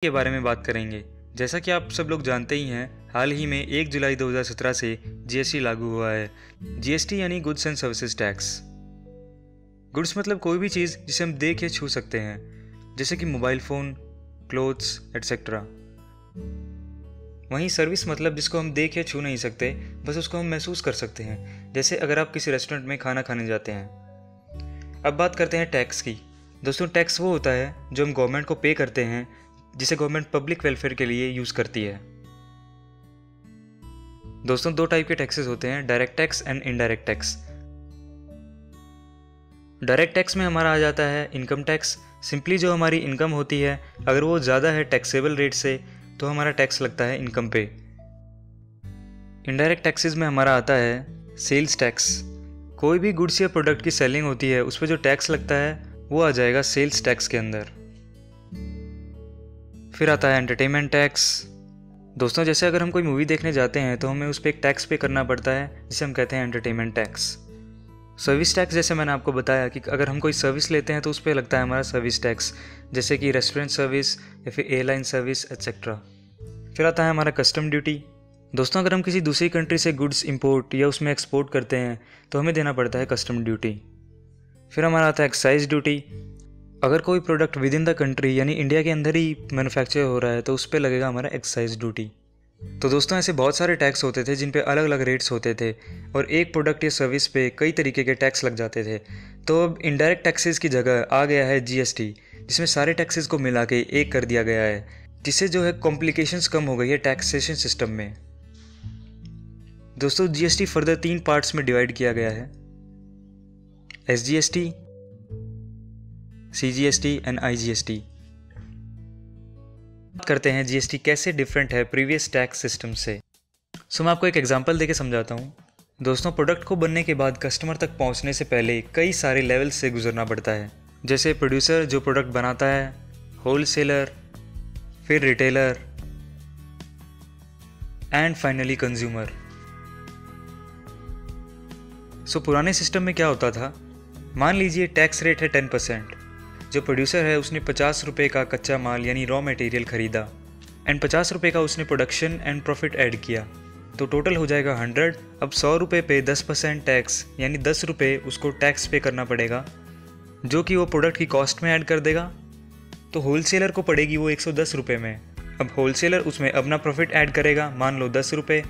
के बारे में बात करेंगे। जैसा कि आप सब लोग जानते ही हैं, हाल ही में 1 जुलाई 2017 से जीएसटी लागू हुआ है। जीएसटी यानी goods and services tax. Goods मतलब कोई भी चीज़ जिसे हम देख या छू सकते हैं, जैसे कि मोबाइल फ़ोन, क्लोथ्स एटसेट्रा। वहीं सर्विस मतलब जिसको हम देख या छू नहीं सकते, बस उसको हम महसूस कर सकते हैं, जैसे अगर आप किसी रेस्टोरेंट में खाना खाने जाते हैं। अब बात करते हैं टैक्स की। दोस्तों, टैक्स वो होता है जो हम गवर्नमेंट को पे करते हैं, जिसे गवर्नमेंट पब्लिक वेलफेयर के लिए यूज़ करती है। दोस्तों, 2 टाइप के टैक्सेस होते हैं, direct tax and indirect tax. Direct tax में हमारा आ जाता है इनकम टैक्स। सिंपली जो हमारी इनकम होती है, अगर वो ज़्यादा है टैक्सेबल रेट से, तो हमारा टैक्स लगता है इनकम पे। इनडायरेक्ट टैक्सेस में हमारा आता है सेल्स टैक्स। कोई भी गुड्स या प्रोडक्ट की सेलिंग होती है, उस पर जो टैक्स लगता है वो आ जाएगा सेल्स टैक्स के अंदर। फिर आता है एंटरटेनमेंट टैक्स। दोस्तों, जैसे अगर हम कोई मूवी देखने जाते हैं तो हमें उस पर एक टैक्स पे करना पड़ता है, जिसे हम कहते हैं एंटरटेनमेंट टैक्स। सर्विस टैक्स, जैसे मैंने आपको बताया कि अगर हम कोई सर्विस लेते हैं तो उस पर लगता है हमारा सर्विस टैक्स, जैसे कि रेस्टोरेंट सर्विस या फिर एयरलाइन सर्विस एटसेट्रा। फिर आता है हमारा कस्टम ड्यूटी। दोस्तों, अगर हम किसी दूसरी कंट्री से गुड्स इंपोर्ट या उसमें एक्सपोर्ट करते हैं तो हमें देना पड़ता है कस्टम ड्यूटी। फिर हमारा आता है एक्साइज ड्यूटी। अगर कोई product with in the country यानी इंडिया के अंदर ही मैन्युफैक्चर हो रहा है तो उस पर लगेगा हमारा एक्साइज ड्यूटी। तो दोस्तों, ऐसे बहुत सारे टैक्स होते थे जिन पे अलग अलग रेट्स होते थे, और एक प्रोडक्ट या सर्विस पे कई तरीके के टैक्स लग जाते थे। तो अब इनडायरेक्ट टैक्सेस की जगह आ गया है जीएसटी, जिसमें सारे टैक्सेस को मिला के एक कर दिया गया है, जिससे जो है कॉम्प्लिकेशंस कम हो गई है टैक्सेशन सिस्टम में। दोस्तों, जीएसटी फर्दर 3 पार्ट्स में डिवाइड किया गया है, एसजीएसटी, सीजीएसटी एंड आईजीएसटी। बात करते हैं जीएसटी कैसे डिफरेंट है प्रीवियस टैक्स सिस्टम से। मैं आपको एक एग्जांपल देके समझाता हूँ। दोस्तों, प्रोडक्ट को बनने के बाद कस्टमर तक पहुँचने से पहले कई सारे लेवल्स से गुजरना पड़ता है, जैसे प्रोड्यूसर जो प्रोडक्ट बनाता है, होलसेलर, फिर रिटेलर एंड फाइनली कंज्यूमर। पुराने सिस्टम में क्या होता था, मान लीजिए टैक्स रेट है 10%। जो प्रोड्यूसर है उसने 50 रुपये का कच्चा माल यानी रॉ मटेरियल खरीदा एंड 50 रुपये का उसने प्रोडक्शन एंड प्रॉफिट ऐड किया, तो टोटल हो जाएगा 100। अब 100 रुपये पे 10% टैक्स यानी 10 रुपये उसको टैक्स पे करना पड़ेगा, जो कि वो प्रोडक्ट की कॉस्ट में ऐड कर देगा। तो होलसेलर को पड़ेगी वो 110 रुपये में। अब होलसेलर उसमें अपना प्रॉफिट ऐड करेगा, मान लो 10 रुपये,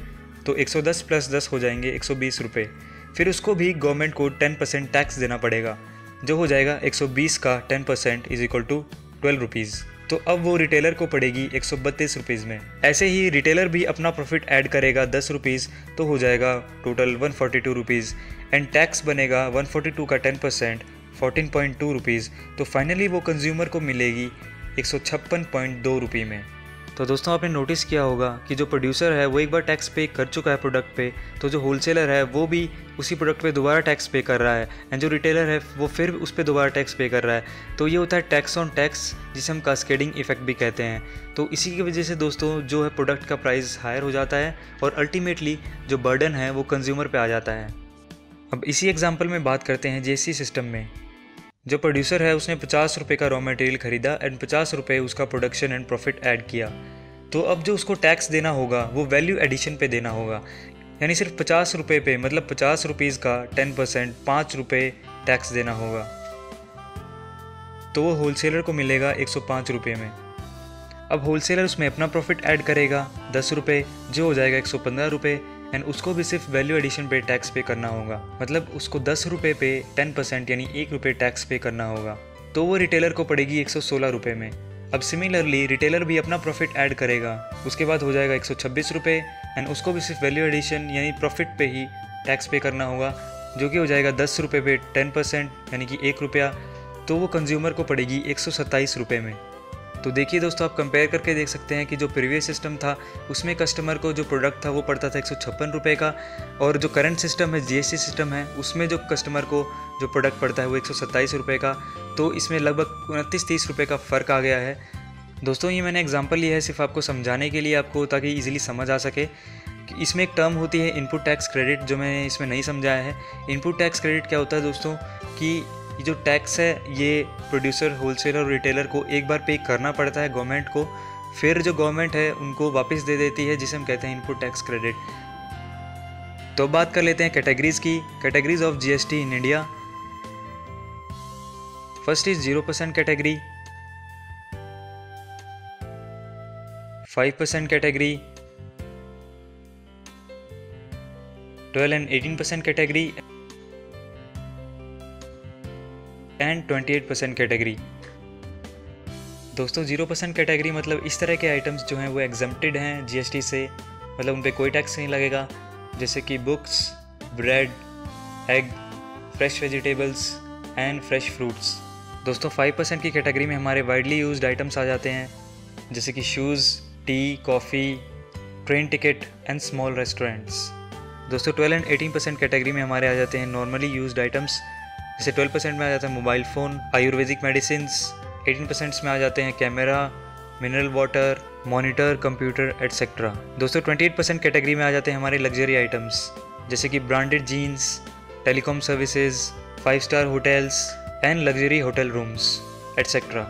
तो 110 प्लस 10 हो जाएंगे 120 रुपये। फिर उसको भी गवर्नमेंट को 10% टैक्स देना पड़ेगा, जो हो जाएगा 120 का 10% इज इक्वल टू 12 रुपीज़। तो अब वो रिटेलर को पड़ेगी 132 रुपीज़ में। ऐसे ही रिटेलर भी अपना प्रॉफिट ऐड करेगा 10 रुपीज़, तो हो जाएगा टोटल 142 रुपीज़ एंड टैक्स बनेगा 142 का 10% 14.2 रुपीज़। तो फाइनली वो कंज्यूमर को मिलेगी 156.2 रुपये में। तो दोस्तों, आपने नोटिस किया होगा कि जो प्रोड्यूसर है वो एक बार टैक्स पे कर चुका है प्रोडक्ट पे, तो जो होलसेलर है वो भी उसी प्रोडक्ट पे दोबारा टैक्स पे कर रहा है, एंड जो रिटेलर है वो फिर उस पर दोबारा टैक्स पे कर रहा है। तो ये होता है टैक्स ऑन टैक्स, जिसे हम कास्केडिंग इफेक्ट भी कहते हैं। तो इसी की वजह से दोस्तों जो है प्रोडक्ट का प्राइस हायर हो जाता है और अल्टीमेटली जो बर्डन है वो कंज्यूमर पे आ जाता है। अब इसी एग्जाम्पल में बात करते हैं जीएसटी सिस्टम में। जो प्रोड्यूसर है उसने 50 रुपये का रॉ मटेरियल खरीदा एंड 50 रुपये उसका प्रोडक्शन एंड प्रॉफिट ऐड किया। तो अब जो उसको टैक्स देना होगा वो वैल्यू एडिशन पे देना होगा, यानी सिर्फ 50 रुपये पे, मतलब 50 रुपीज़ का 10% 5 रुपये टैक्स देना होगा। तो वो होलसेलर को मिलेगा 105 रुपये में। अब होलसेलर उसमें अपना प्रॉफिट ऐड करेगा 10 रुपये, जो हो जाएगा 115 रुपये, एंड उसको भी सिर्फ वैल्यू एडिशन पे टैक्स पे करना होगा, मतलब उसको 10 रुपये पे 10% यानी 1 रुपये टैक्स पे करना होगा। तो वो रिटेलर को पड़ेगी 116 रुपये में। अब सिमिलरली रिटेलर भी अपना प्रॉफिट ऐड करेगा, उसके बाद हो जाएगा 126 रुपये, एंड उसको भी सिर्फ वैल्यू एडिशन यानी प्रॉफिट पे ही टैक्स पे करना होगा, जो कि हो जाएगा 10 रुपये पे 10% यानी कि 1 रुपया। तो वो कंज्यूमर को पड़ेगी 127 रुपये में। तो देखिए दोस्तों, आप कंपेयर करके देख सकते हैं कि जो प्रीवियस सिस्टम था उसमें कस्टमर को जो प्रोडक्ट था वो पड़ता था 156 रुपये का, और जो करंट सिस्टम है जीएसटी सिस्टम है उसमें जो कस्टमर को जो प्रोडक्ट पड़ता है वो 127 रुपये का। तो इसमें लगभग 29-30 रुपये का फ़र्क आ गया है। दोस्तों, ये मैंने एग्जांपल लिया है सिर्फ आपको समझाने के लिए, आपको ताकि इजीली समझ आ सके। इसमें एक टर्म होती है इनपुट टैक्स क्रेडिट, जो मैंने इसमें नहीं समझाया है। इनपुट टैक्स क्रेडिट क्या होता है दोस्तों, कि ये जो टैक्स है ये प्रोड्यूसर, होलसेलर और रिटेलर को एक बार पे करना पड़ता है गवर्नमेंट को, फिर जो गवर्नमेंट है उनको वापस दे देती है, जिसे हम कहते हैं इनपुट टैक्स क्रेडिट। तो बात कर लेते हैं कैटेगरीज की। Categories of GST in India. First is 0% category, 5% category, 12 and 18% category and 28% category. दोस्तों 0% कैटेगरी मतलब इस तरह के आइटम्स जो हैं वो एग्जम्प्टेड हैं जीएसटी से, मतलब उन पर कोई टैक्स नहीं लगेगा, जैसे कि books, bread, egg, fresh vegetables and fresh fruits. दोस्तों 5% की कैटेगरी में हमारे वाइडली यूज्ड आइटम्स आ जाते हैं, जैसे कि shoes, T, coffee, train ticket and small restaurants. दोस्तों 12 एंड 18% कैटेगरी में हमारे आ जाते हैं नॉर्मली यूज्ड आइटम्स, जैसे 12% में आ जाता है मोबाइल फ़ोन, आयुर्वेदिक मेडिसिन्स, 18% में आ जाते हैं camera, mineral water, monitor, computer etcetera. दोस्तों 28% कैटेगरी में आ जाते हैं हमारे लग्जरी आइटम्स, जैसे कि branded jeans, telecom services, 5 star hotels and luxury hotel rooms etcetera.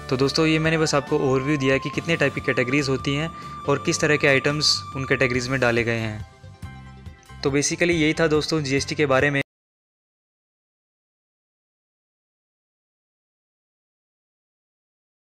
तो दोस्तों ये मैंने बस आपको ओवरव्यू दिया कि कितने टाइप की कैटेगरीज होती हैं और किस तरह के आइटम्स उन कैटेगरीज में डाले गए हैं। तो बेसिकली यही था दोस्तों जीएसटी के बारे में।